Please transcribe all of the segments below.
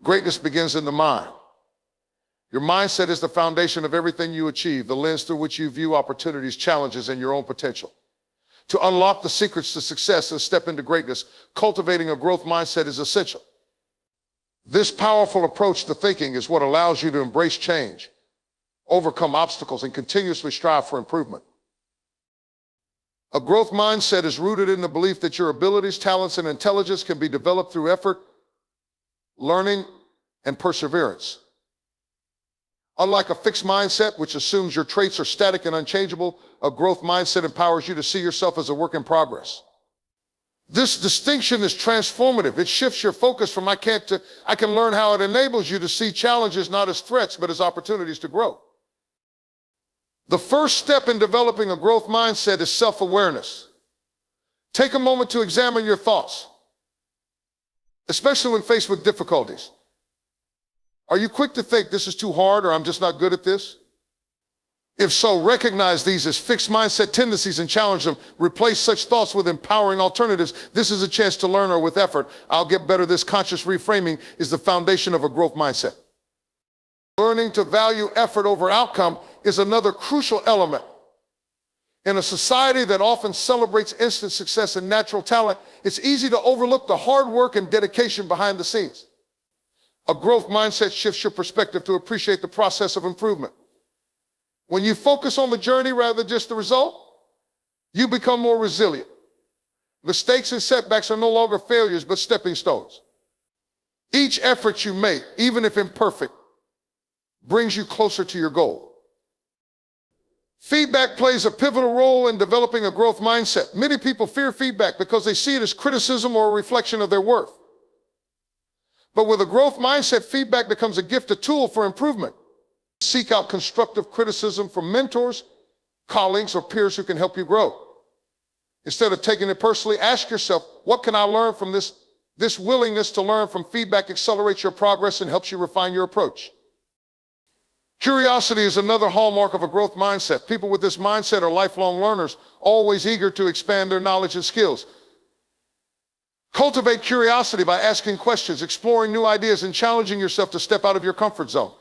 Greatness begins in the mind. Your mindset is the foundation of everything you achieve, the lens through which you view opportunities, challenges, and your own potential. To unlock the secrets to success and step into greatness, cultivating a growth mindset is essential. This powerful approach to thinking is what allows you to embrace change, overcome obstacles, and continuously strive for improvement. A growth mindset is rooted in the belief that your abilities, talents, and intelligence can be developed through effort, learning, and perseverance. Unlike a fixed mindset, which assumes your traits are static and unchangeable, a growth mindset empowers you to see yourself as a work in progress. This distinction is transformative. It shifts your focus from I can't to I can learn. How it enables you to see challenges not as threats, but as opportunities to grow. The first step in developing a growth mindset is self-awareness. Take a moment to examine your thoughts, especially when faced with difficulties. Are you quick to think this is too hard or I'm just not good at this? If so, recognize these as fixed mindset tendencies and challenge them. Replace such thoughts with empowering alternatives. This is a chance to learn, or with effort, I'll get better. This conscious reframing is the foundation of a growth mindset. Learning to value effort over outcome is another crucial element. In a society that often celebrates instant success and natural talent, it's easy to overlook the hard work and dedication behind the scenes. A growth mindset shifts your perspective to appreciate the process of improvement. When you focus on the journey rather than just the result, you become more resilient. Mistakes and setbacks are no longer failures, but stepping stones. Each effort you make, even if imperfect, brings you closer to your goal. Feedback plays a pivotal role in developing a growth mindset. Many people fear feedback because they see it as criticism or a reflection of their worth. But with a growth mindset, feedback becomes a gift, a tool for improvement. Seek out constructive criticism from mentors, colleagues, or peers who can help you grow. Instead of taking it personally, ask yourself, what can I learn from this? This willingness to learn from feedback accelerates your progress and helps you refine your approach. Curiosity is another hallmark of a growth mindset. People with this mindset are lifelong learners, always eager to expand their knowledge and skills. Cultivate curiosity by asking questions, exploring new ideas, and challenging yourself to step out of your comfort zone.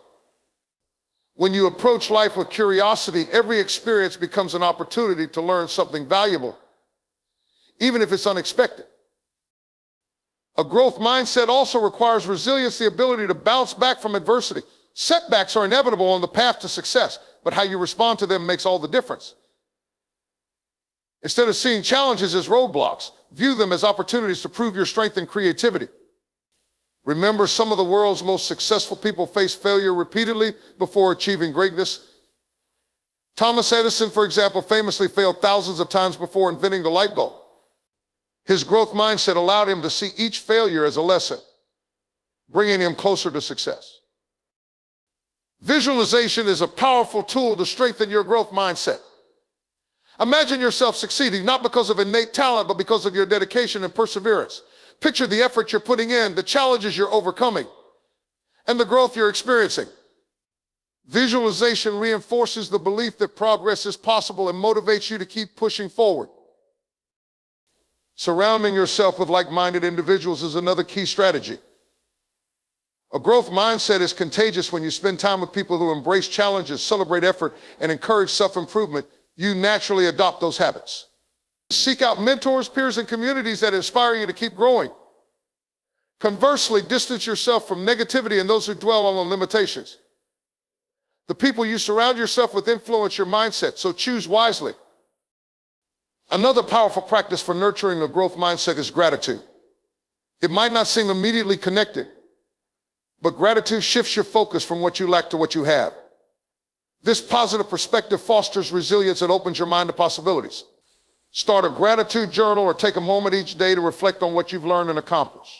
When you approach life with curiosity, every experience becomes an opportunity to learn something valuable, even if it's unexpected. A growth mindset also requires resilience, the ability to bounce back from adversity. Setbacks are inevitable on the path to success, but how you respond to them makes all the difference. Instead of seeing challenges as roadblocks, view them as opportunities to prove your strength and creativity. Remember, some of the world's most successful people faced failure repeatedly before achieving greatness. Thomas Edison, for example, famously failed thousands of times before inventing the light bulb. His growth mindset allowed him to see each failure as a lesson, bringing him closer to success. Visualization is a powerful tool to strengthen your growth mindset. Imagine yourself succeeding, not because of innate talent, but because of your dedication and perseverance. Picture the effort you're putting in, the challenges you're overcoming, and the growth you're experiencing. Visualization reinforces the belief that progress is possible and motivates you to keep pushing forward. Surrounding yourself with like-minded individuals is another key strategy. A growth mindset is contagious. When you spend time with people who embrace challenges, celebrate effort, and encourage self-improvement, you naturally adopt those habits. Seek out mentors, peers, and communities that inspire you to keep growing. Conversely, distance yourself from negativity and those who dwell on the limitations. The people you surround yourself with influence your mindset, so choose wisely. Another powerful practice for nurturing a growth mindset is gratitude. It might not seem immediately connected, but gratitude shifts your focus from what you lack to what you have. This positive perspective fosters resilience and opens your mind to possibilities. Start a gratitude journal or take a moment each day to reflect on what you've learned and accomplished.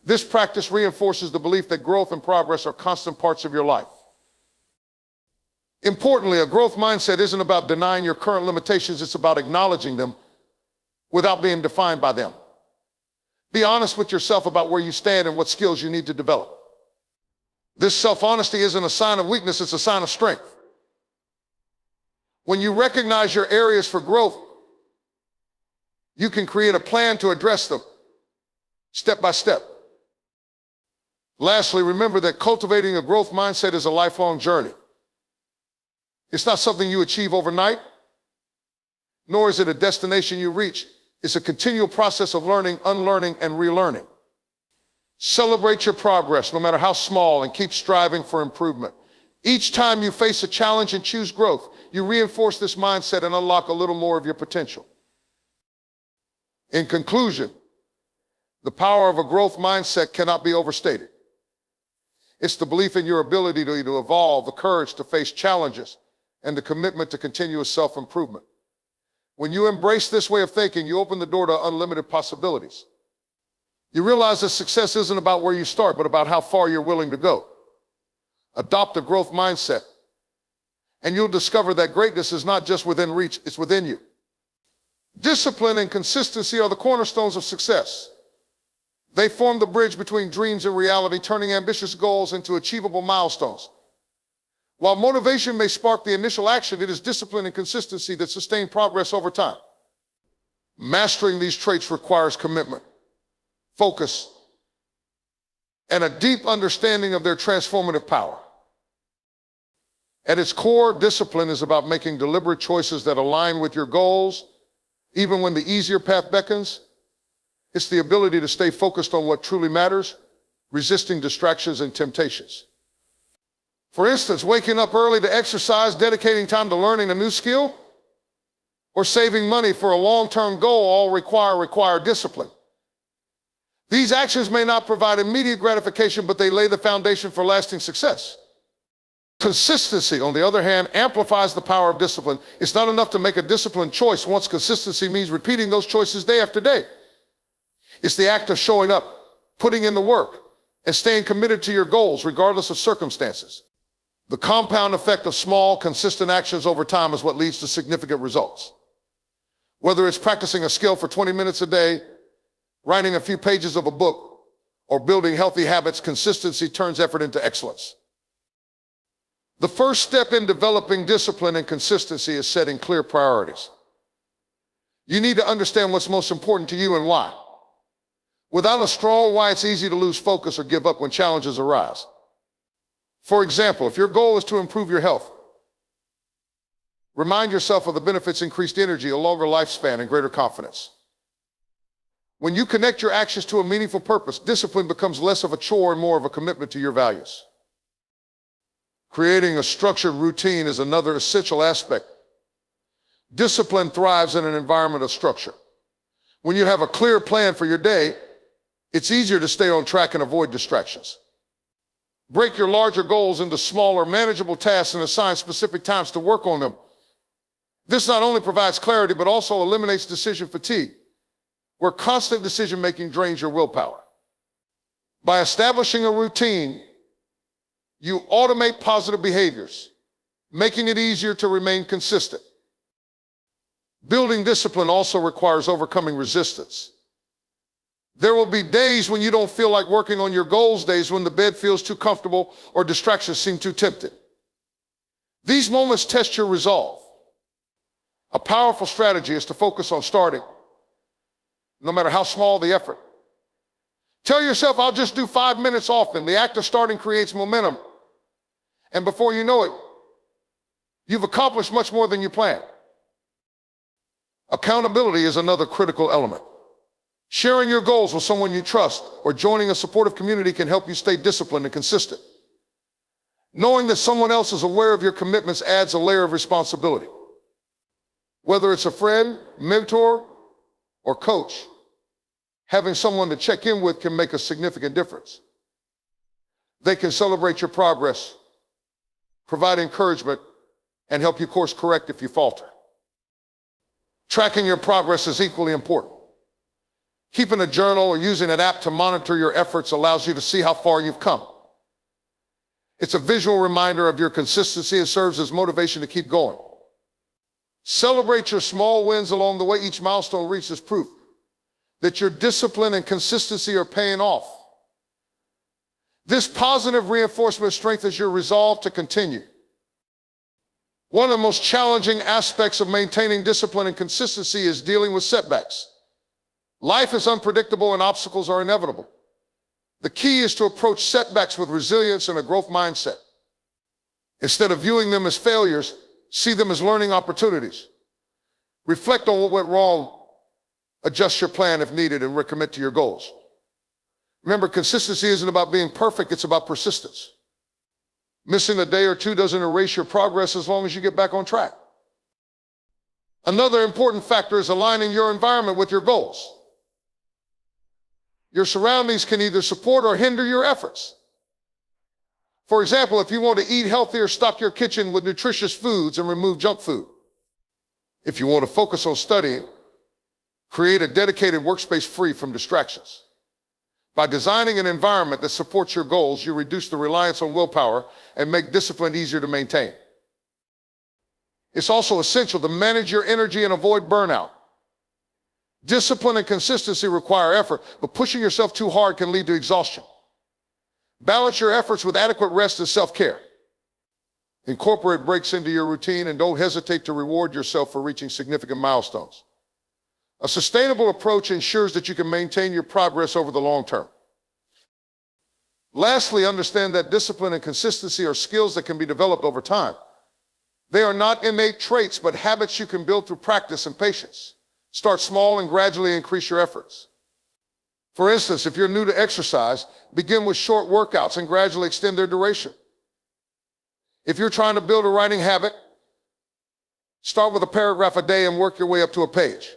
This practice reinforces the belief that growth and progress are constant parts of your life. Importantly, a growth mindset isn't about denying your current limitations. It's about acknowledging them without being defined by them. Be honest with yourself about where you stand and what skills you need to develop. This self-honesty isn't a sign of weakness, it's a sign of strength. When you recognize your areas for growth, you can create a plan to address them step by step. Lastly, remember that cultivating a growth mindset is a lifelong journey. It's not something you achieve overnight, nor is it a destination you reach. It's a continual process of learning, unlearning, and relearning. Celebrate your progress, no matter how small, and keep striving for improvement. Each time you face a challenge and choose growth, you reinforce this mindset and unlock a little more of your potential. In conclusion, the power of a growth mindset cannot be overstated. It's the belief in your ability to evolve, the courage to face challenges, and the commitment to continuous self-improvement. When you embrace this way of thinking, you open the door to unlimited possibilities. You realize that success isn't about where you start, but about how far you're willing to go. Adopt a growth mindset, and you'll discover that greatness is not just within reach, it's within you. Discipline and consistency are the cornerstones of success. They form the bridge between dreams and reality, turning ambitious goals into achievable milestones. While motivation may spark the initial action, it is discipline and consistency that sustain progress over time. Mastering these traits requires commitment, focus, and a deep understanding of their transformative power. At its core, discipline is about making deliberate choices that align with your goals, even when the easier path beckons. It's the ability to stay focused on what truly matters, resisting distractions and temptations. For instance, waking up early to exercise, dedicating time to learning a new skill, or saving money for a long-term goal all require discipline. These actions may not provide immediate gratification, but they lay the foundation for lasting success. Consistency, on the other hand, amplifies the power of discipline. It's not enough to make a disciplined choice once consistency means repeating those choices day after day. It's the act of showing up, putting in the work, and staying committed to your goals regardless of circumstances. The compound effect of small, consistent actions over time is what leads to significant results. Whether it's practicing a skill for 20 minutes a day, writing a few pages of a book, or building healthy habits, consistency turns effort into excellence. The first step in developing discipline and consistency is setting clear priorities. You need to understand what's most important to you and why. Without a strong why, it's easy to lose focus or give up when challenges arise. For example, if your goal is to improve your health, remind yourself of the benefits: increased energy, a longer lifespan, and greater confidence. When you connect your actions to a meaningful purpose, discipline becomes less of a chore and more of a commitment to your values. Creating a structured routine is another essential aspect. Discipline thrives in an environment of structure. When you have a clear plan for your day, it's easier to stay on track and avoid distractions. Break your larger goals into smaller, manageable tasks and assign specific times to work on them. This not only provides clarity, but also eliminates decision fatigue, where constant decision-making drains your willpower. By establishing a routine, you automate positive behaviors, making it easier to remain consistent. Building discipline also requires overcoming resistance. There will be days when you don't feel like working on your goals, days when the bed feels too comfortable or distractions seem too tempting. These moments test your resolve. A powerful strategy is to focus on starting, no matter how small the effort. Tell yourself, I'll just do 5 minutes often. The act of starting creates momentum. And before you know it, you've accomplished much more than you planned. Accountability is another critical element. Sharing your goals with someone you trust or joining a supportive community can help you stay disciplined and consistent. Knowing that someone else is aware of your commitments adds a layer of responsibility. Whether it's a friend, mentor, or coach, having someone to check in with can make a significant difference. They can celebrate your progress, provide encouragement, and help you course correct if you falter. Tracking your progress is equally important. Keeping a journal or using an app to monitor your efforts allows you to see how far you've come. It's a visual reminder of your consistency and serves as motivation to keep going. Celebrate your small wins along the way. Each milestone reached is proof that your discipline and consistency are paying off. This positive reinforcement strengthens your resolve to continue. One of the most challenging aspects of maintaining discipline and consistency is dealing with setbacks. Life is unpredictable and obstacles are inevitable. The key is to approach setbacks with resilience and a growth mindset. Instead of viewing them as failures, see them as learning opportunities. Reflect on what went wrong, adjust your plan if needed, and recommit to your goals. Remember, consistency isn't about being perfect, it's about persistence. Missing a day or two doesn't erase your progress as long as you get back on track. Another important factor is aligning your environment with your goals. Your surroundings can either support or hinder your efforts. For example, if you want to eat healthier, stock your kitchen with nutritious foods and remove junk food. If you want to focus on studying, create a dedicated workspace free from distractions. By designing an environment that supports your goals, you reduce the reliance on willpower and make discipline easier to maintain. It's also essential to manage your energy and avoid burnout. Discipline and consistency require effort, but pushing yourself too hard can lead to exhaustion. Balance your efforts with adequate rest and self-care. Incorporate breaks into your routine and don't hesitate to reward yourself for reaching significant milestones. A sustainable approach ensures that you can maintain your progress over the long term. Lastly, understand that discipline and consistency are skills that can be developed over time. They are not innate traits, but habits you can build through practice and patience. Start small and gradually increase your efforts. For instance, if you're new to exercise, begin with short workouts and gradually extend their duration. If you're trying to build a writing habit, start with a paragraph a day and work your way up to a page.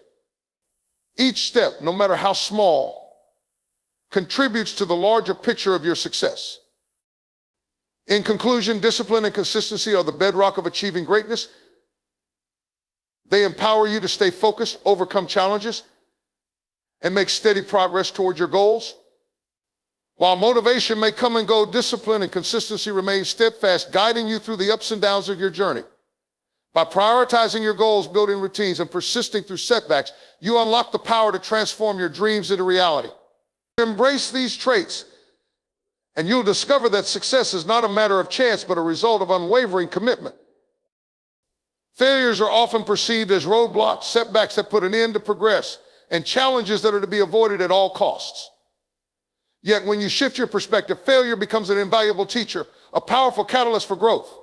Each step, no matter how small, contributes to the larger picture of your success. In conclusion, discipline and consistency are the bedrock of achieving greatness. They empower you to stay focused, overcome challenges, and make steady progress toward your goals. While motivation may come and go, discipline and consistency remain steadfast, guiding you through the ups and downs of your journey. By prioritizing your goals, building routines, and persisting through setbacks, you unlock the power to transform your dreams into reality. Embrace these traits, and you'll discover that success is not a matter of chance, but a result of unwavering commitment. Failures are often perceived as roadblocks, setbacks that put an end to progress, and challenges that are to be avoided at all costs. Yet when you shift your perspective, failure becomes an invaluable teacher, a powerful catalyst for growth.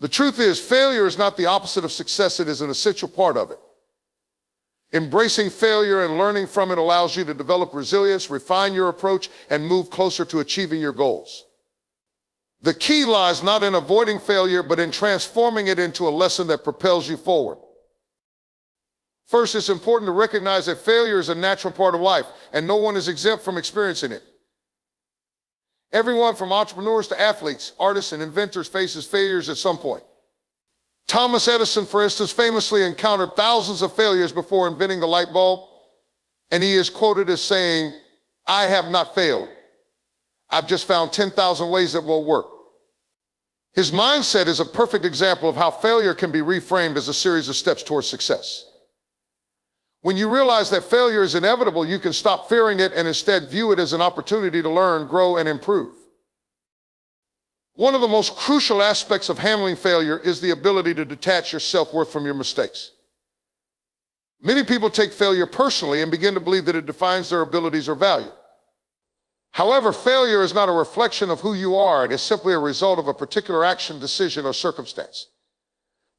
The truth is, failure is not the opposite of success, it is an essential part of it. Embracing failure and learning from it allows you to develop resilience, refine your approach, and move closer to achieving your goals. The key lies not in avoiding failure, but in transforming it into a lesson that propels you forward. First, it's important to recognize that failure is a natural part of life, and no one is exempt from experiencing it. Everyone from entrepreneurs to athletes, artists, and inventors faces failures at some point. Thomas Edison, for instance, famously encountered thousands of failures before inventing the light bulb, and he is quoted as saying, "I have not failed. I've just found 10,000 ways that won't work." His mindset is a perfect example of how failure can be reframed as a series of steps towards success. When you realize that failure is inevitable, you can stop fearing it and instead view it as an opportunity to learn, grow, and improve. One of the most crucial aspects of handling failure is the ability to detach your self-worth from your mistakes. Many people take failure personally and begin to believe that it defines their abilities or value. However, failure is not a reflection of who you are. It is simply a result of a particular action, decision, or circumstance.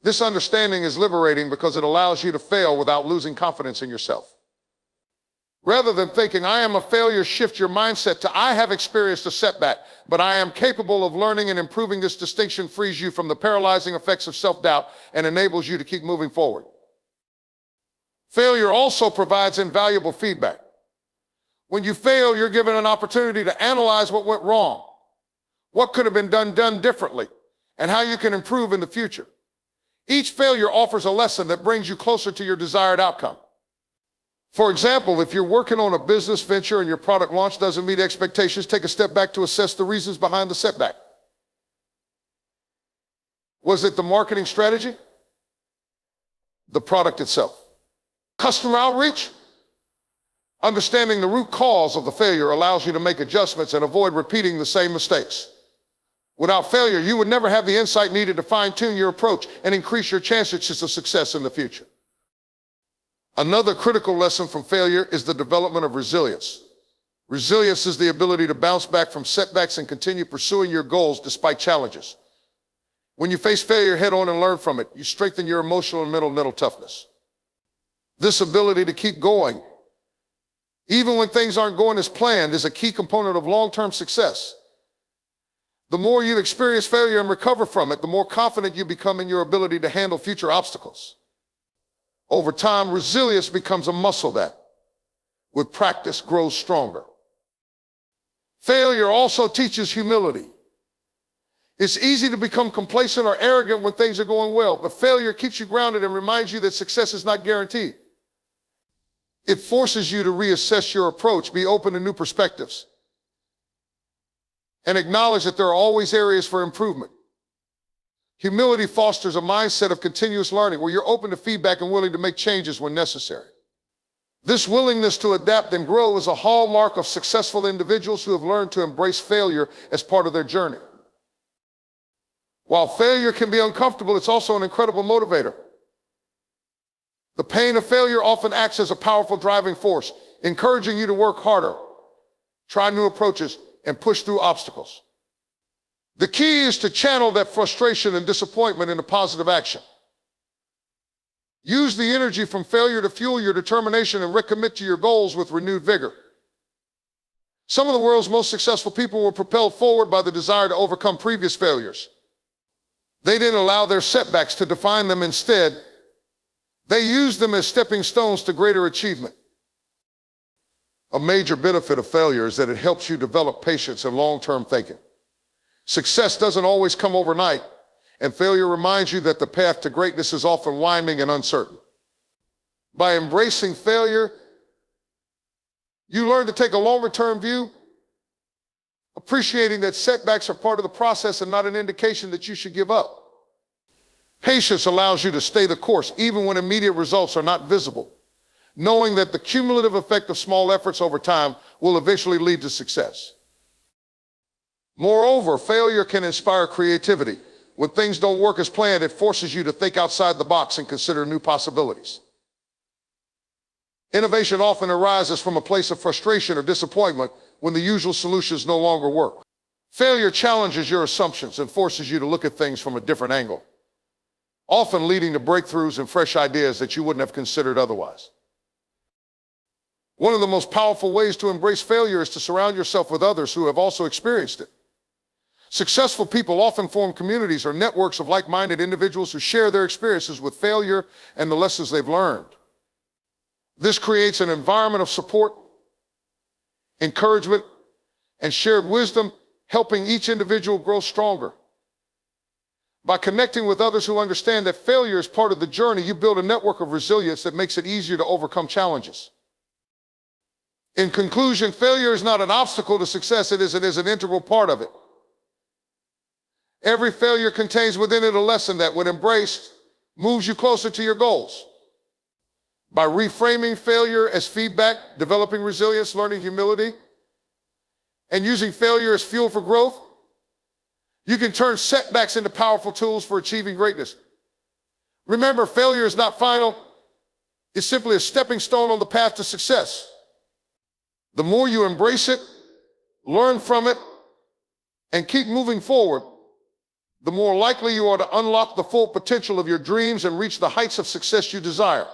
This understanding is liberating because it allows you to fail without losing confidence in yourself. Rather than thinking, "I am a failure," shift your mindset to, "I have experienced a setback, but I am capable of learning and improving." This distinction frees you from the paralyzing effects of self-doubt and enables you to keep moving forward. Failure also provides invaluable feedback. When you fail, you're given an opportunity to analyze what went wrong, what could have been done differently, and how you can improve in the future. Each failure offers a lesson that brings you closer to your desired outcome. For example, if you're working on a business venture and your product launch doesn't meet expectations, take a step back to assess the reasons behind the setback. Was it the marketing strategy? The product itself? Customer outreach? Understanding the root cause of the failure allows you to make adjustments and avoid repeating the same mistakes. Without failure, you would never have the insight needed to fine-tune your approach and increase your chances of success in the future. Another critical lesson from failure is the development of resilience. Resilience is the ability to bounce back from setbacks and continue pursuing your goals despite challenges. When you face failure head on and learn from it, you strengthen your emotional and mental toughness. This ability to keep going, even when things aren't going as planned, is a key component of long-term success. The more you experience failure and recover from it, the more confident you become in your ability to handle future obstacles. Over time, resilience becomes a muscle that, with practice, grows stronger. Failure also teaches humility. It's easy to become complacent or arrogant when things are going well, but failure keeps you grounded and reminds you that success is not guaranteed. It forces you to reassess your approach, be open to new perspectives, and acknowledge that there are always areas for improvement. Humility fosters a mindset of continuous learning where you're open to feedback and willing to make changes when necessary. This willingness to adapt and grow is a hallmark of successful individuals who have learned to embrace failure as part of their journey. While failure can be uncomfortable, it's also an incredible motivator. The pain of failure often acts as a powerful driving force, encouraging you to work harder, try new approaches, and push through obstacles. The key is to channel that frustration and disappointment into positive action. Use the energy from failure to fuel your determination and recommit to your goals with renewed vigor. Some of the world's most successful people were propelled forward by the desire to overcome previous failures. They didn't allow their setbacks to define them. Instead, they used them as stepping stones to greater achievement. A major benefit of failure is that it helps you develop patience and long-term thinking. Success doesn't always come overnight, and failure reminds you that the path to greatness is often winding and uncertain. By embracing failure, you learn to take a longer-term view, appreciating that setbacks are part of the process and not an indication that you should give up. Patience allows you to stay the course even when immediate results are not visible, knowing that the cumulative effect of small efforts over time will eventually lead to success. Moreover, failure can inspire creativity. When things don't work as planned, it forces you to think outside the box and consider new possibilities. Innovation often arises from a place of frustration or disappointment when the usual solutions no longer work. Failure challenges your assumptions and forces you to look at things from a different angle, often leading to breakthroughs and fresh ideas that you wouldn't have considered otherwise. One of the most powerful ways to embrace failure is to surround yourself with others who have also experienced it. Successful people often form communities or networks of like-minded individuals who share their experiences with failure and the lessons they've learned. This creates an environment of support, encouragement, and shared wisdom, helping each individual grow stronger. By connecting with others who understand that failure is part of the journey, you build a network of resilience that makes it easier to overcome challenges. In conclusion, failure is not an obstacle to success, it is an integral part of it. Every failure contains within it a lesson that, when embraced, moves you closer to your goals. By reframing failure as feedback, developing resilience, learning humility, and using failure as fuel for growth, you can turn setbacks into powerful tools for achieving greatness. Remember, failure is not final. It's simply a stepping stone on the path to success. The more you embrace it, learn from it, and keep moving forward, the more likely you are to unlock the full potential of your dreams and reach the heights of success you desire.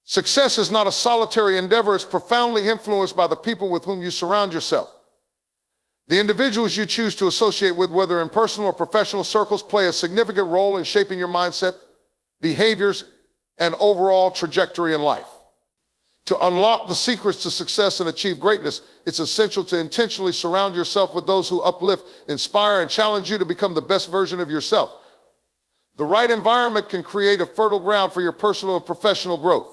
Success is not a solitary endeavor. It's profoundly influenced by the people with whom you surround yourself. The individuals you choose to associate with, whether in personal or professional circles, play a significant role in shaping your mindset, behaviors, and overall trajectory in life. To unlock the secrets to success and achieve greatness, it's essential to intentionally surround yourself with those who uplift, inspire, and challenge you to become the best version of yourself. The right environment can create a fertile ground for your personal and professional growth.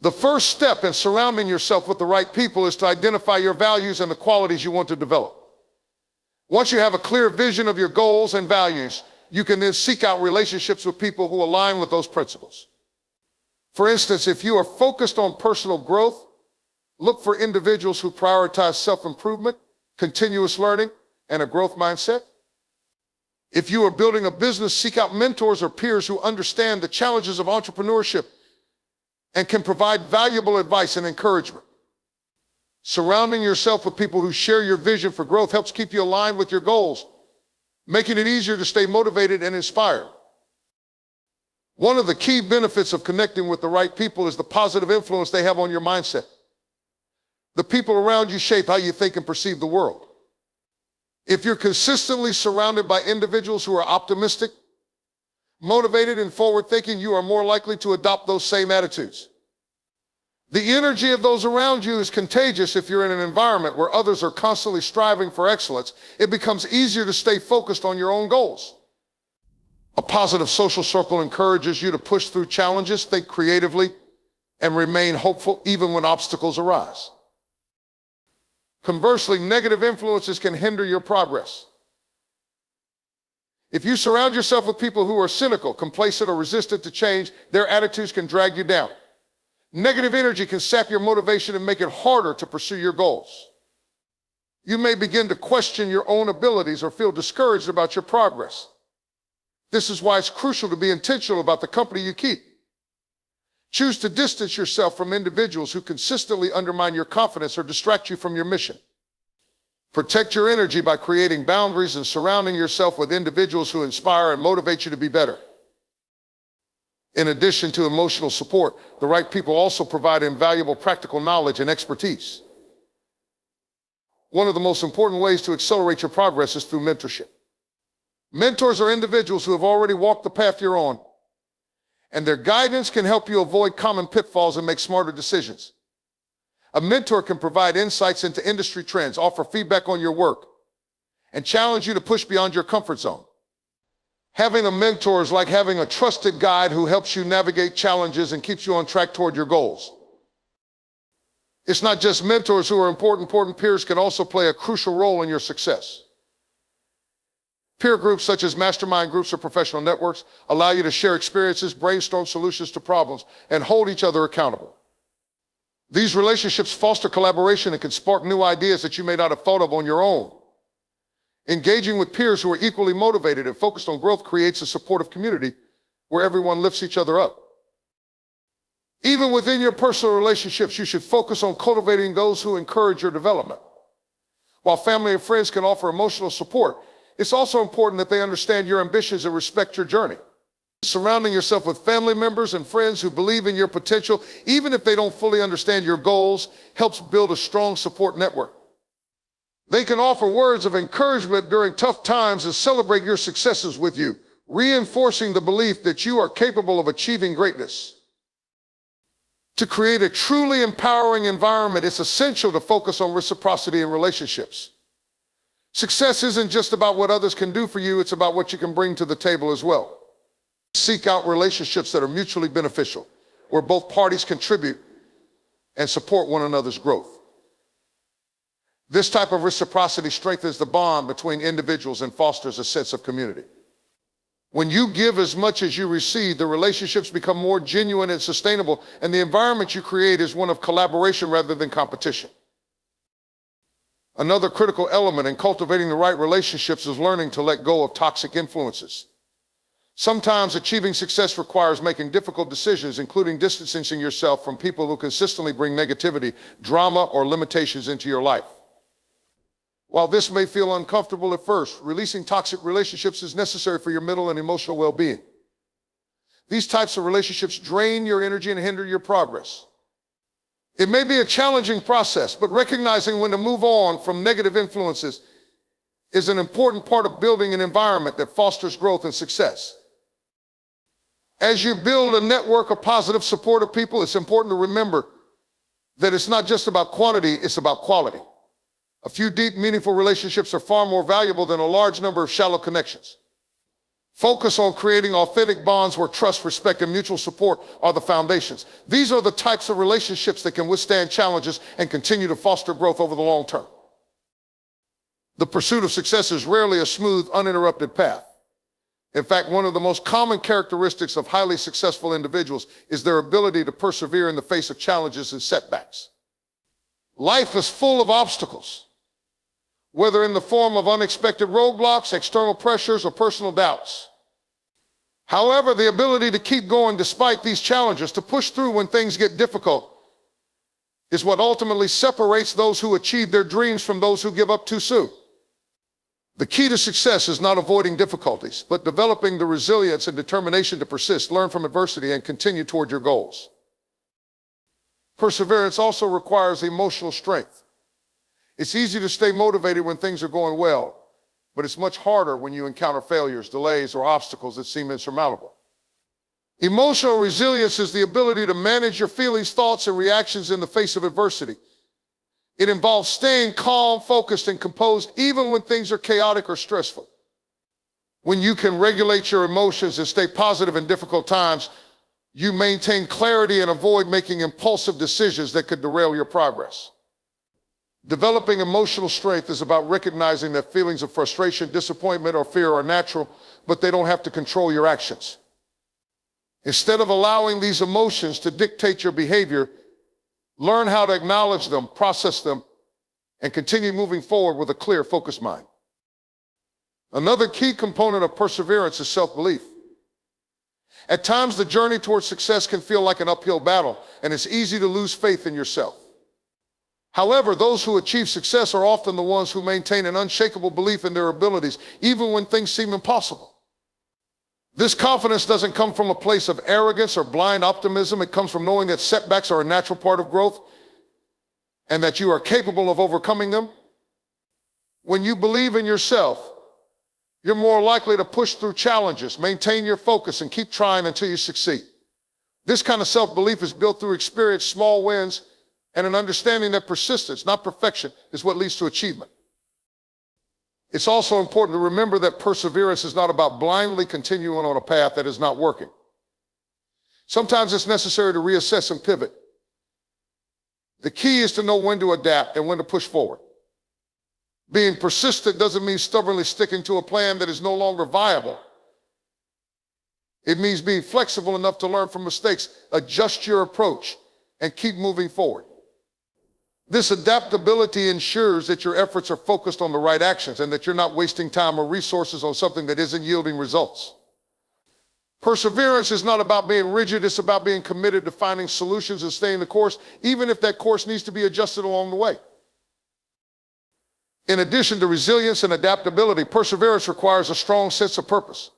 The first step in surrounding yourself with the right people is to identify your values and the qualities you want to develop. Once you have a clear vision of your goals and values, you can then seek out relationships with people who align with those principles. For instance, if you are focused on personal growth, look for individuals who prioritize self-improvement, continuous learning, and a growth mindset. If you are building a business, seek out mentors or peers who understand the challenges of entrepreneurship and can provide valuable advice and encouragement. Surrounding yourself with people who share your vision for growth helps keep you aligned with your goals, making it easier to stay motivated and inspired. One of the key benefits of connecting with the right people is the positive influence they have on your mindset. The people around you shape how you think and perceive the world. If you're consistently surrounded by individuals who are optimistic, motivated, and forward-thinking, you are more likely to adopt those same attitudes. The energy of those around you is contagious. If you're in an environment where others are constantly striving for excellence, it becomes easier to stay focused on your own goals. A positive social circle encourages you to push through challenges, think creatively, and remain hopeful even when obstacles arise. Conversely, negative influences can hinder your progress. If you surround yourself with people who are cynical, complacent, or resistant to change, their attitudes can drag you down. Negative energy can sap your motivation and make it harder to pursue your goals. You may begin to question your own abilities or feel discouraged about your progress. This is why it's crucial to be intentional about the company you keep. Choose to distance yourself from individuals who consistently undermine your confidence or distract you from your mission. Protect your energy by creating boundaries and surrounding yourself with individuals who inspire and motivate you to be better. In addition to emotional support, the right people also provide invaluable practical knowledge and expertise. One of the most important ways to accelerate your progress is through mentorship. Mentors are individuals who have already walked the path you're on, and their guidance can help you avoid common pitfalls and make smarter decisions. A mentor can provide insights into industry trends, offer feedback on your work, and challenge you to push beyond your comfort zone. Having a mentor is like having a trusted guide who helps you navigate challenges and keeps you on track toward your goals. It's not just mentors who are important. Peers can also play a crucial role in your success. Peer groups such as mastermind groups or professional networks allow you to share experiences, brainstorm solutions to problems, and hold each other accountable. These relationships foster collaboration and can spark new ideas that you may not have thought of on your own. Engaging with peers who are equally motivated and focused on growth creates a supportive community where everyone lifts each other up. Even within your personal relationships, you should focus on cultivating those who encourage your development. While family and friends can offer emotional support, it's also important that they understand your ambitions and respect your journey. Surrounding yourself with family members and friends who believe in your potential, even if they don't fully understand your goals, helps build a strong support network. They can offer words of encouragement during tough times and celebrate your successes with you, reinforcing the belief that you are capable of achieving greatness. To create a truly empowering environment, it's essential to focus on reciprocity in relationships. Success isn't just about what others can do for you, it's about what you can bring to the table as well. Seek out relationships that are mutually beneficial, where both parties contribute and support one another's growth. This type of reciprocity strengthens the bond between individuals and fosters a sense of community. When you give as much as you receive, the relationships become more genuine and sustainable, and the environment you create is one of collaboration rather than competition. Another critical element in cultivating the right relationships is learning to let go of toxic influences. Sometimes achieving success requires making difficult decisions, including distancing yourself from people who consistently bring negativity, drama, or limitations into your life. While this may feel uncomfortable at first, releasing toxic relationships is necessary for your mental and emotional well-being. These types of relationships drain your energy and hinder your progress. It may be a challenging process, but recognizing when to move on from negative influences is an important part of building an environment that fosters growth and success. As you build a network of positive, supportive people, it's important to remember that it's not just about quantity, it's about quality. A few deep, meaningful relationships are far more valuable than a large number of shallow connections. Focus on creating authentic bonds where trust, respect, and mutual support are the foundations. These are the types of relationships that can withstand challenges and continue to foster growth over the long term. The pursuit of success is rarely a smooth, uninterrupted path. In fact, one of the most common characteristics of highly successful individuals is their ability to persevere in the face of challenges and setbacks. Life is full of obstacles, whether in the form of unexpected roadblocks, external pressures, or personal doubts. However, the ability to keep going despite these challenges, to push through when things get difficult, is what ultimately separates those who achieve their dreams from those who give up too soon. The key to success is not avoiding difficulties, but developing the resilience and determination to persist, learn from adversity, and continue toward your goals. Perseverance also requires emotional strength. It's easy to stay motivated when things are going well, but it's much harder when you encounter failures, delays, or obstacles that seem insurmountable. Emotional resilience is the ability to manage your feelings, thoughts, and reactions in the face of adversity. It involves staying calm, focused, and composed even when things are chaotic or stressful. When you can regulate your emotions and stay positive in difficult times, you maintain clarity and avoid making impulsive decisions that could derail your progress. Developing emotional strength is about recognizing that feelings of frustration, disappointment, or fear are natural, but they don't have to control your actions. Instead of allowing these emotions to dictate your behavior, learn how to acknowledge them, process them, and continue moving forward with a clear, focused mind. Another key component of perseverance is self-belief. At times, the journey towards success can feel like an uphill battle, and it's easy to lose faith in yourself. However, those who achieve success are often the ones who maintain an unshakable belief in their abilities, even when things seem impossible. This confidence doesn't come from a place of arrogance or blind optimism. It comes from knowing that setbacks are a natural part of growth and that you are capable of overcoming them. When you believe in yourself, you're more likely to push through challenges, maintain your focus, and keep trying until you succeed. This kind of self-belief is built through experience, small wins, and an understanding that persistence, not perfection, is what leads to achievement. It's also important to remember that perseverance is not about blindly continuing on a path that is not working. Sometimes it's necessary to reassess and pivot. The key is to know when to adapt and when to push forward. Being persistent doesn't mean stubbornly sticking to a plan that is no longer viable. It means being flexible enough to learn from mistakes, adjust your approach, and keep moving forward. This adaptability ensures that your efforts are focused on the right actions and that you're not wasting time or resources on something that isn't yielding results. Perseverance is not about being rigid, it's about being committed to finding solutions and staying the course, even if that course needs to be adjusted along the way. In addition to resilience and adaptability, perseverance requires a strong sense of purpose.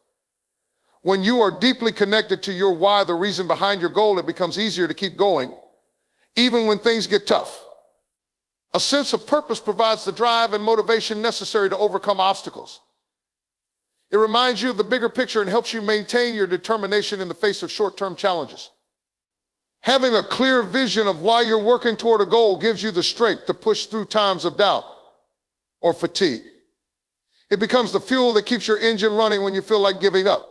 When you are deeply connected to your why, the reason behind your goal, it becomes easier to keep going, even when things get tough. A sense of purpose provides the drive and motivation necessary to overcome obstacles. It reminds you of the bigger picture and helps you maintain your determination in the face of short-term challenges. Having a clear vision of why you're working toward a goal gives you the strength to push through times of doubt or fatigue. It becomes the fuel that keeps your engine running when you feel like giving up.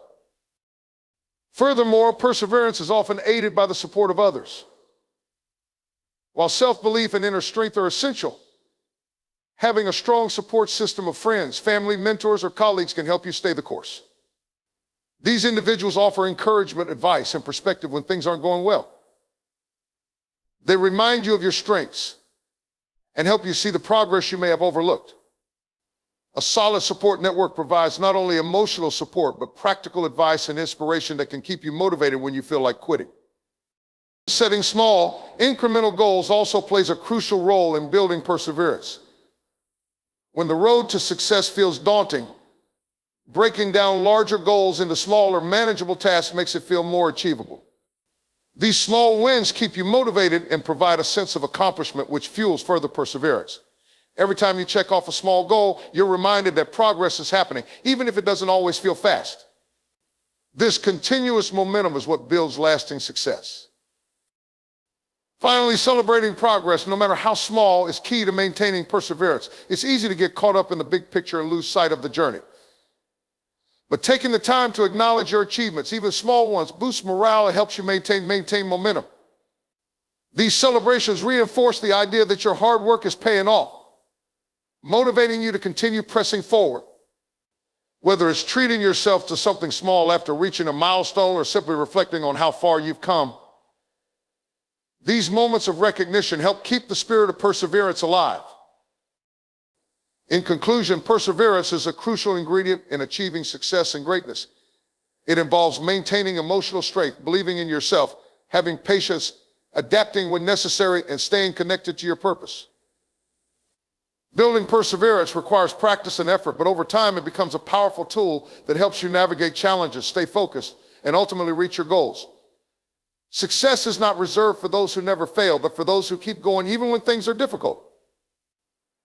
Furthermore, perseverance is often aided by the support of others. While self-belief and inner strength are essential, having a strong support system of friends, family, mentors, or colleagues can help you stay the course. These individuals offer encouragement, advice, and perspective when things aren't going well. They remind you of your strengths and help you see the progress you may have overlooked. A solid support network provides not only emotional support, but practical advice and inspiration that can keep you motivated when you feel like quitting. Setting small, incremental goals also plays a crucial role in building perseverance. When the road to success feels daunting, breaking down larger goals into smaller, manageable tasks makes it feel more achievable. These small wins keep you motivated and provide a sense of accomplishment, which fuels further perseverance. Every time you check off a small goal, you're reminded that progress is happening, even if it doesn't always feel fast. This continuous momentum is what builds lasting success. Finally, celebrating progress, no matter how small, is key to maintaining perseverance. It's easy to get caught up in the big picture and lose sight of the journey. But taking the time to acknowledge your achievements, even small ones, boosts morale and helps you maintain momentum. These celebrations reinforce the idea that your hard work is paying off, motivating you to continue pressing forward. Whether it's treating yourself to something small after reaching a milestone or simply reflecting on how far you've come, these moments of recognition help keep the spirit of perseverance alive. In conclusion, perseverance is a crucial ingredient in achieving success and greatness. It involves maintaining emotional strength, believing in yourself, having patience, adapting when necessary, and staying connected to your purpose. Building perseverance requires practice and effort, but over time it becomes a powerful tool that helps you navigate challenges, stay focused, and ultimately reach your goals. Success is not reserved for those who never fail, but for those who keep going even when things are difficult.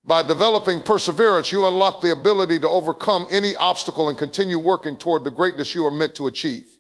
By developing perseverance, you unlock the ability to overcome any obstacle and continue working toward the greatness you are meant to achieve.